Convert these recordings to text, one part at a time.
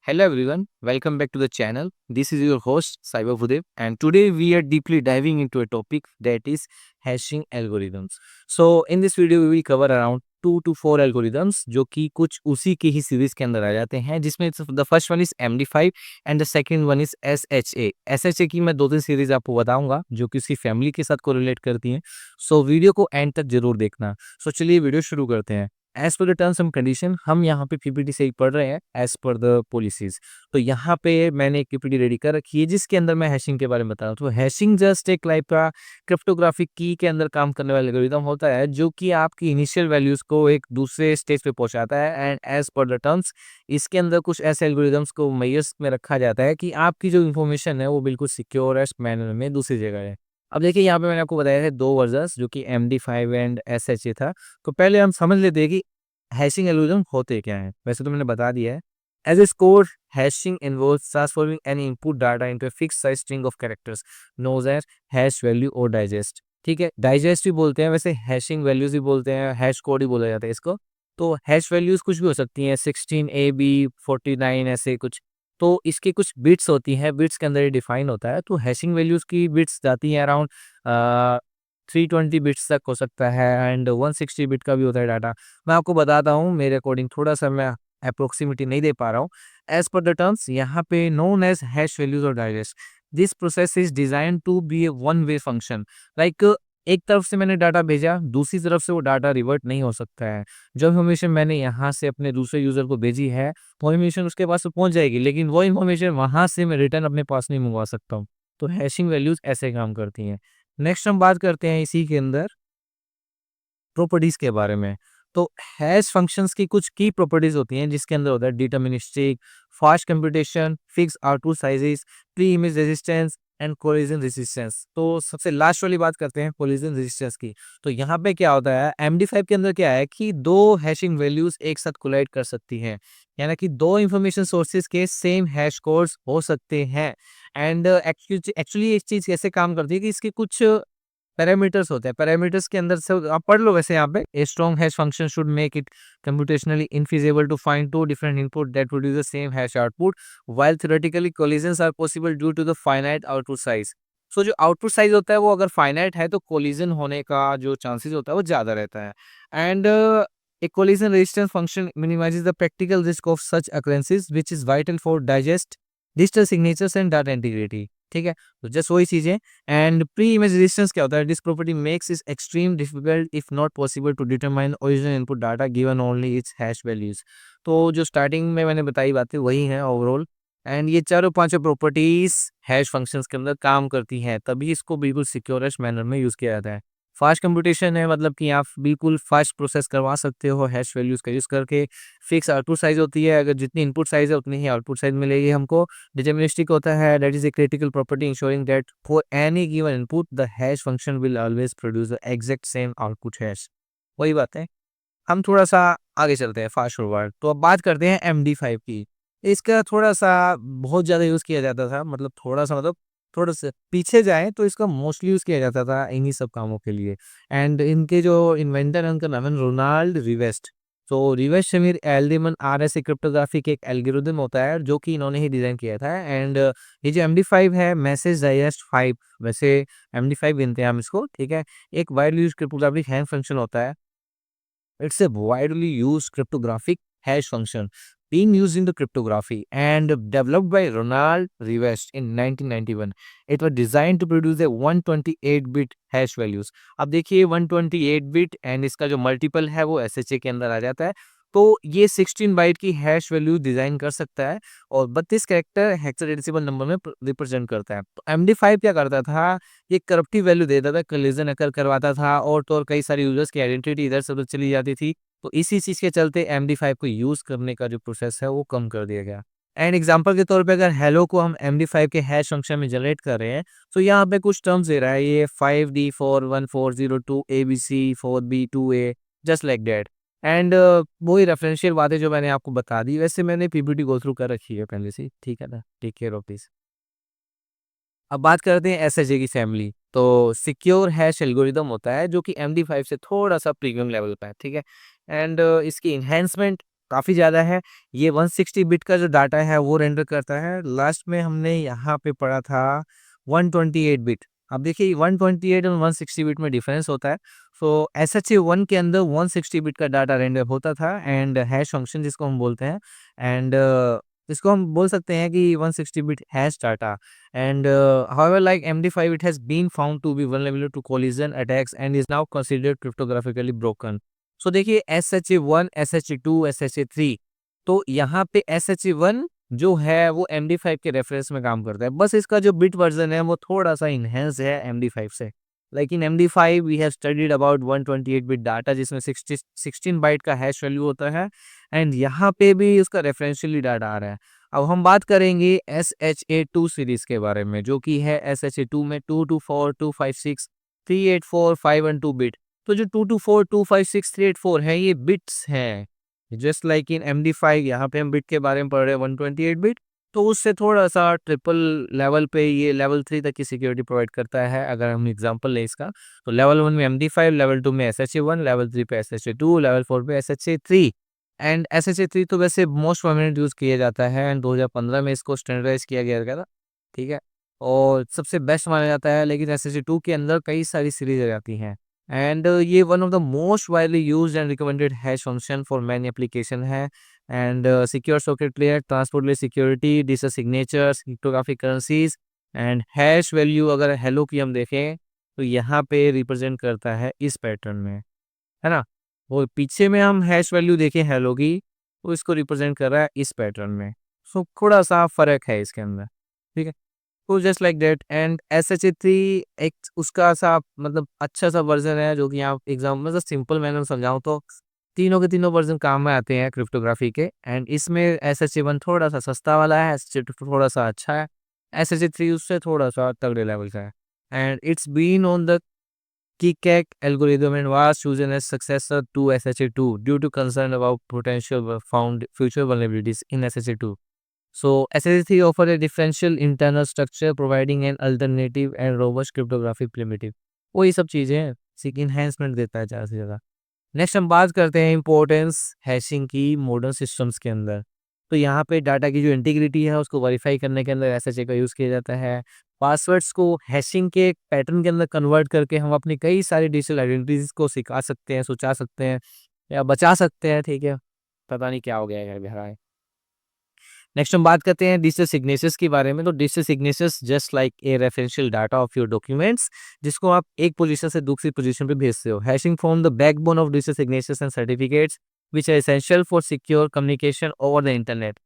Hello everyone, welcome back to the channel. This is your host Saiba Vudev, and today we are deeply diving into a topic that is hashing algorithms. So in this video we will cover around 2 to 4 algorithms जो कि कुछ उसी की ही series के अंदर आ जाते हैं, जिसमें the first one is MD5 and the second one is SHA की मैं 2 3 सीरीज आपको बताऊंगा जो कि उसी फैमिली के साथ कोरिलेट करती हैं. सो वीडियो को एंड तक जरूर देखना. सो चलिए वीडियो शुरू करते हैं. As per the terms and condition हम यहाँ पे पीपीटी से ही पढ़ रहे हैं एज पर द पॉलिसीज. तो यहाँ पे मैंने एक पीपीटी रेडी कर रखी है जिसके अंदर मैं हैशिंग के बारे में बता रहा हूँ. तो हैशिंग जस्ट एक लाइफ का क्रिप्टोग्राफिक की के अंदर काम करने वाला एल्गोरिदम होता है जो कि आपकी इनिशियल वैल्यूज को एक दूसरे स्टेज पे पहुंचाता है. And as per the terms इसके अंदर कुछ ऐसे एल्गोरिदम्स को मेयर्स में रखा जाता है कि आपकी जो इन्फॉर्मेशन है वो बिल्कुल सिक्योरेस्ट मैनर में दूसरी जगह है. अब देखिए यहाँ पे मैंने आपको बताया है 2 वर्जन्स जो कि MD5 एंड SHA था. तो पहले हम समझ लेते हैं कि हैशिंग एल्गोरिथम होते क्या हैं. वैसे तो मैंने बता दिया है. As a score hashing involves transforming any input data into a fixed size string of characters known as hash value और डाइजेस्ट. ठीक है, डाइजेस्ट भी बोलते हैं, वैसे हैशिंग वैल्यूज भी बोलते हैं, हैश कोड ही बोला जाता है इसको. तो हैश वैल्यूज कुछ भी हो सकती हैं, 16 AB 49 ऐसे कुछ. तो इसके कुछ बिट्स होती हैं, बिट्स के अंदर ये डिफाइन होता है. तो हैशिंग वैल्यूज की बिट्स जाती हैं अराउंड 320 बिट्स तक हो सकता है एंड 160 बिट का भी होता है डाटा. मैं आपको बताता हूँ मेरे अकॉर्डिंग, थोड़ा सा मैं अप्रोक्सीमेटी नहीं दे पा रहा हूँ. एज पर द टर्म्स यहाँ पे नोन एज हैश वैल्यूज और digest. This process is design to be a one way function. Like एक तरफ से मैंने डाटा भेजा, दूसरी तरफ से वो डाटा रिवर्ट नहीं हो सकता है. जो इन्फॉर्मेशन मैंने यहाँ से अपने दूसरे यूजर को भेजी है वो इन्फॉर्मेशन उसके पास तो पहुंच जाएगी, लेकिन वो इन्फॉर्मेशन वहां से मैं रिटर्न अपने पास नहीं मंगवा सकता हूँ. तो हैशिंग वैल्यूज ऐसे काम करती हैं. नेक्स्ट हम बात करते हैं इसी के अंदर प्रॉपर्टीज के बारे में. तो हैश फंक्शंस की कुछ की प्रॉपर्टीज होती हैं जिसके अंदर होता है deterministic, fast computation, fix output sizes, pre image resistance and collision resistance. तो सबसे लास्ट वाली बात करते हैं कोलिजन रेजिस्टेंस की. तो यहाँ पे क्या होता है, MD5 के अंदर क्या है कि 2 हैशिंग वैल्यूज एक साथ कोलाइड कर सकती हैं, यानी कि 2 इंफॉर्मेशन सोर्सेज के सेम हैश कोड्स हो सकते हैं. एंड एक्चुअली एक चीज कैसे काम करती है कि इसके कुछ पैरामीटर्स होते हैं. पैरामीटर्स के अंदर से आप पढ़ लो वैसे यहाँ पे, a strong hash function should make it computationally infeasible to find 2 different input that produce the same hash output, while theoretically collisions are possible due to the finite output size. So जो output size होता है वो अगर finite है तो collision होने का जो चांसेस होता है वो ज़्यादा रहता है. And a collision resistance function minimizes the practical risk of such occurrences, which is vital for digest digital signatures and data integrity. ठीक है, तो जस्ट वही चीजें. एंड प्री इमेज रेजिस्टेंस क्या होता है, this property makes it extreme difficult if not possible to determine original input data given only its hash values. तो जो स्टार्टिंग में मैंने बताई बातें वही हैं ओवरऑल. एंड ये चारों पांचों प्रॉपर्टीज हैश फंक्शंस के अंदर काम करती हैं, तभी इसको बिल्कुल सिक्योरेस्ट मैनर में यूज किया जाता है. फास्ट कंप्यूटेशन है, मतलब कि आप बिल्कुल फास्ट प्रोसेस करवा सकते हो हैश वैल्यूज का यूज करके. फिक्स आउटपुट साइज होती है, अगर जितनी इनपुट साइज है उतनी ही आउटपुट साइज मिलेगी हमको. डिटर्मिनिस्टिक होता है, that is a critical property ensuring that for any given input the hash function will always produce the exact same output hash. वही बात है. हम थोड़ा सा आगे चलते हैं फास्ट फॉरवर्ड. तो अब बात करते हैं MD5 की. इसका थोड़ा सा बहुत ज़्यादा यूज़ किया जाता था, मतलब थोड़ा सा, मतलब थोड़ा सा पीछे जाए तो इसका मोस्टली यूज़ किया जाता था इन्हीं सब कामों के लिए. एंड इनके जो इन्वेंटर हैं उनका नाम है रोनाल्ड रिवेस्ट. तो रिवेस्ट शमीर एल्डेमन RSA क्रिप्टोग्राफी के एक एल्गोरिदम होता है जो कि इन्होंने ही डिज़ाइन किया था. एंड ये जो MD5 है, मैसेज डाइजेस्ट 5, वैसे MD5 गिनते हैं हम इसको, ठीक है. एक widely use cryptographic hash function होता है. It's a widely used cryptographic hash function being used in the cryptography and developed by Ronald Rivest in 1991. It was designed to produce a 128-bit hash values. अब देखिए 128 bit and इसका जो multiple है वो SHA के अंदर आ जाता है. तो ये 16 बाइट की हैश वैल्यू डिजाइन कर सकता है और 32 कैरेक्टर हेक्साडेसिमल नंबर में रिप्रेजेंट करता है. तो MD5 क्या करता था, ये करप्टिव वैल्यू देता था, कोलिजन अकर करवाता था और तो और कई सारे यूजर्स की आइडेंटिटी इधर से उधर चली जाती थी. तो इसी चीज के चलते MD5 को यूज करने का जो प्रोसेस है वो कम कर दिया गया. एंड एग्जांपल के तौर पे अगर हेलो को हम MD5 के हैश फंक्शन में जनरेट कर रहे हैं तो यहाँ पे कुछ टर्म्स दे रहा है, ये 5D41402 ABC4B2A just like that. And वही रेफरेंशियल बातें जो मैंने आपको बता दी, वैसे मैंने PPT गो थ्रू कर रखी है पहले से, ठीक है ना. Take care of this. अब बात करते हैं SHA की फैमिली. तो सिक्योर हैश एल्गोरिदम होता है जो कि MD5 से थोड़ा सा प्रीमियम लेवल पे है, ठीक है. एंड इसकी इन्हेंसमेंट काफ़ी ज़्यादा है। ये 160 बिट का जो डाटा है वो रेंडर करता है। लास्ट में हमने यहाँ पे पढ़ा था 128 बिट। अब देखिए 128 और 160 बिट में डिफरेंस होता है। सो SHA-1 के अंदर 160 बिट का डाटा रेंडर होता था एंड हैश फंक्शन जिसको हम बोलते हैं एंड इसको हम बोल सकते हैं कि 160 bit hash data and however like MD5 it has been found to be vulnerable to collision attacks and is now considered cryptographically broken. So देखिए SHA-1, SHA-2, SHA-3 तो यहाँ पे SHA-1 जो है वो MD5 के रेफरेंस में काम करता है। बस इसका जो बिट वर्जन है वो थोड़ा सा इनहेंस है MD5 से। लेकिन MD5 we have studied about 128 bit data जिसमें 16 बाइट का हैश वैल्यू होता है एंड यहाँ पे भी उसका रेफरेंशियली डाटा आ रहा है। अब हम बात करेंगे SHA-2 सीरीज के बारे में जो कि है SHA-2 में 224, 256, 384, 512 बिट। तो जो 224, 256, 384 है ये बिट्स हैं। जस्ट लाइक इन MD5 यहाँ पे हम बिट के बारे में पढ़ रहे हैं 128 बिट। तो उससे थोड़ा-सा ट्रिपल लेवल पे ये लेवल 3 तक की सिक्योरिटी प्रोवाइड करता है अगर हम एग्ज़ाम्पल लें इसका। तो लेवल 1 में MD5, लेवल 2 में SHA-1, लेवल 3 पे SHA-2, लेवल 4 पे SHA-3 एंड SHA-3 तो वैसे मोस्ट प्रोमिनेंट यूज़ किया जाता है एंड 2015 में इसको स्टैंडर्डाइज़ किया गया था, ठीक है? और सबसे बेस्ट माना जाता है लेकिन SHA-2 के अंदर कई सारी सीरीज़ आ जाती हैं एंड ये one of the most widely used and recommended hash function for many application है। And secure socket layer, transport layer security, digital signatures, cryptographic currencies and hash value अगर हेलो की हम देखें तो यहाँ पे रिप्रेजेंट करता है इस पैटर्न में, है ना? वो पीछे में हम हैश वैल्यू देखें हेलो की तो इसको रिप्रेजेंट कर रहा है इस पैटर्न में। सो थोड़ा सा फ़र्क है इसके अंदर, ठीक है? तो just like that and SHA-3 एक उसका सा मतलब अच्छा सा वर्ज़न है जो कि आप एग्ज़ाम मतलब सिंपल मैनर में समझाऊँ तो तीनों के तीनों वर्ज़न काम में आते हैं क्रिप्टोग्राफी के एंड इसमें SHA-1 थोड़ा-सा सस्ता वाला है, SHA-2 थोड़ा-सा अच्छा है, SHA-3 उससे थोड़ा-सा तगड़े लेवल का है and it's been on the KICKAC algorithm and was chosen as successor to SHA-2 due to concern about potential found future vulnerabilities in SHA-2. So SHA-3 offer a differential internal structure providing an alternative and robust cryptographic primitive. वो ये सब चीज़ें हैं, seek enhancement देता है ज़्यादा से ज़्यादा। नेक्स्ट हम बात करते हैं इम्पोर्टेंस हैशिंग की मॉडर्न सिस्टम्स के अंदर। तो यहाँ पे डाटा की जो इंटीग्रिटी है उसको वेरीफाई करने के अंदर एसएचए का यूज़ किया जाता है। पासवर्ड्स को हैशिंग के पैटर्न के अंदर कन्वर्ट करके हम अपनी कई सारी डिजिटल आइडेंटिटीज़ को सिखा सकते हैं, सुचा सकते हैं या बचा सकते हैं, ठीक है? पता नहीं क्या हो गया है भैया। नेक्स्ट हम बात करते हैं डिजिटल सिग्नेचर्स के बारे में। तो digital signatures just like a referential data of your documents जिसको आप एक पोजीशन से दूसरी पोजीशन पे भेजते हो। Hashing form the backbone of digital signatures and certificates which are essential for secure communication over the internet.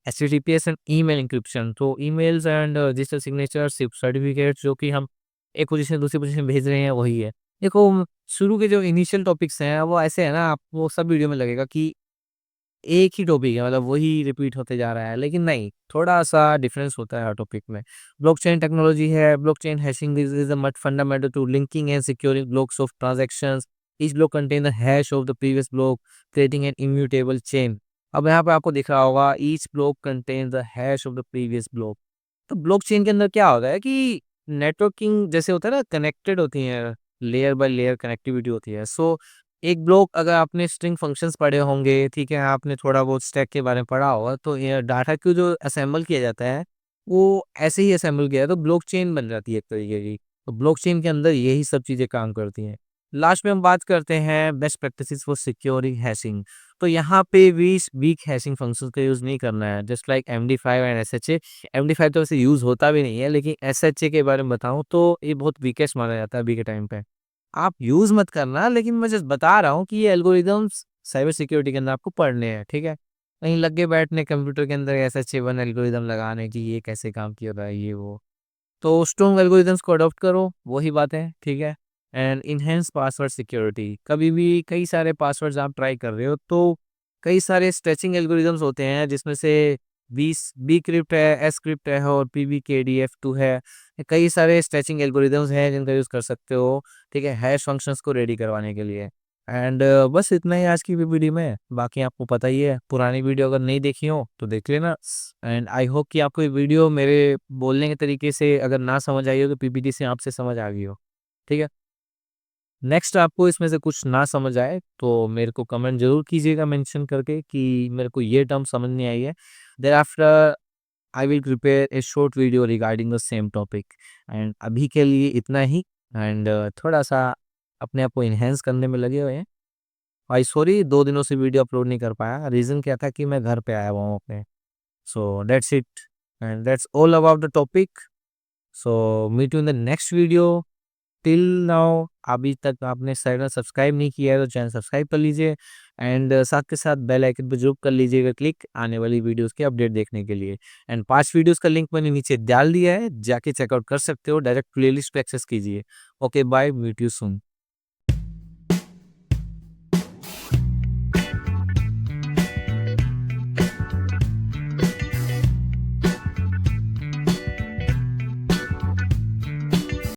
HTTPS and email encryption. तो emails and digital signatures certificates जो कि हम एक पोजीशन से दूसरी पोजीशन भेज रहे हैं वही है। देखो शुरू के जो इनिशियल टॉपिक्स हैं वो ऐसे है ना आपको सब वीडियो में लगेगा कि एक ही टॉपिक है मतलब वही रिपीट होते जा रहा है, लेकिन नहीं, थोड़ा-सा डिफरेंस होता है हर टॉपिक में। ब्लॉकचेन टेक्नोलॉजी है, blockchain hashing is a much fundamental to linking and securing blocks of transactions. Each block contain the hash of the previous block, creating an immutable chain. अब यहाँ पे आपको दिख रहा होगा each block contain the hash of the previous block. तो blockchain के अंदर क्या होता है कि नेटवर्किंग जैसे होता है ना कनेक्टेड होती हैं, लेयर बाय लेयर कनेक्टिविटी होती है। सो एक ब्लॉक अगर आपने स्ट्रिंग फंक्शंस पढ़े होंगे, ठीक है, आपने थोड़ा बहुत स्टैक के बारे में पढ़ा होगा, तो ये डाटा को जो असेंबल किया जाता है, वो ऐसे ही असेंबल किया जाता है, तो ब्लॉकचेन बन जाती है एक तरीके की। तो ब्लॉकचेन के अंदर यही सब चीज़ें काम करती हैं। लास्ट में हम बात करते हैं best practices for securing hashing. तो यहाँ पे वीक हैशिंग फंक्शंस का यूज़ नहीं करना है, just like MD5 and SHA। MD5 तो वैसे यूज़ होता भी नहीं है, लेकिन SHA के बारे में बताऊँ तो ये बहुत वीकेस्ट माना जाता है अभी के टाइम पे। आप यूज़ मत करना, लेकिन मैं जस्ट बता रहा हूँ कि ये एल्गोरिदम्स साइबर सिक्योरिटी के अंदर आपको पढ़ने हैं, ठीक है? कहीं लग के बैठने कंप्यूटर के अंदर SHA-1 एल्गोरिदम लगाने कि ये कैसे काम किया रहा है, ये वो। तो स्ट्रॉन्ग एल्गोरिदम्स को अडॉप्ट करो, वही बात है, ठीक है? And enhance password security. कभी भी कई सारे पासवर्ड्स आप ट्राई कर रहे हो, तो कई सारे स्ट्रेचिंग एल्गोरिदम्स होते हैं, जिसमें से बीक्रिप्ट है, एस्क्रिप्ट है और PBKDF2 है। कई सारे स्ट्रेचिंग एल्गोरिदम्स हैं, जिनका यूज़ कर सकते हो, ठीक है? हैश फंक्शंस को रेडी करवाने के लिए। एंड बस इतना ही आज की वीडियो में। बाकी आपको पता ही है, पुरानी वीडियो अगर नहीं देखी हो, तो देख लेना। एंड आई होप कि आपको ये वीडियो मेरे बोलने के तरीके से अगर ना समझ आई हो तो PPT से आपसे समझ आ गई हो। ठीक है? नेक्स्ट आपको इसमें से कुछ ना समझ आए तो मेरे को कमेंट जरूर कीजिएगा मेंशन करके कि मेरे को ये टर्म समझ नहीं आई है। Thereafter I will prepare a short video regarding the same topic. And अभी के लिए इतना ही। एंड थोड़ा सा अपने आप को इन्हेंस करने में लगे हुए हैं। आई सॉरी 2 दिनों से वीडियो अपलोड नहीं कर पाया। रीज़न क्या था कि मैं घर पे आया हुआ हूँ अपने। So that's it and that's all about the topic. So meet you in the next video. Till now अभी तक आपने चैनल सब्सक्राइब नहीं किया है तो चैनल सब्सक्राइब कर लीजिए। एंड साथ के साथ बेल आइकन पर जरूर कर लीजिएगा क्लिक आने वाली वीडियोस के अपडेट देखने के लिए। एंड 5 वीडियोस का लिंक मैंने नीचे डाल दिया है, जाके चेकआउट कर सकते हो। डायरेक्ट प्लेलिस्ट पे एक्सेस कीजिए। Okay bye, meet you soon.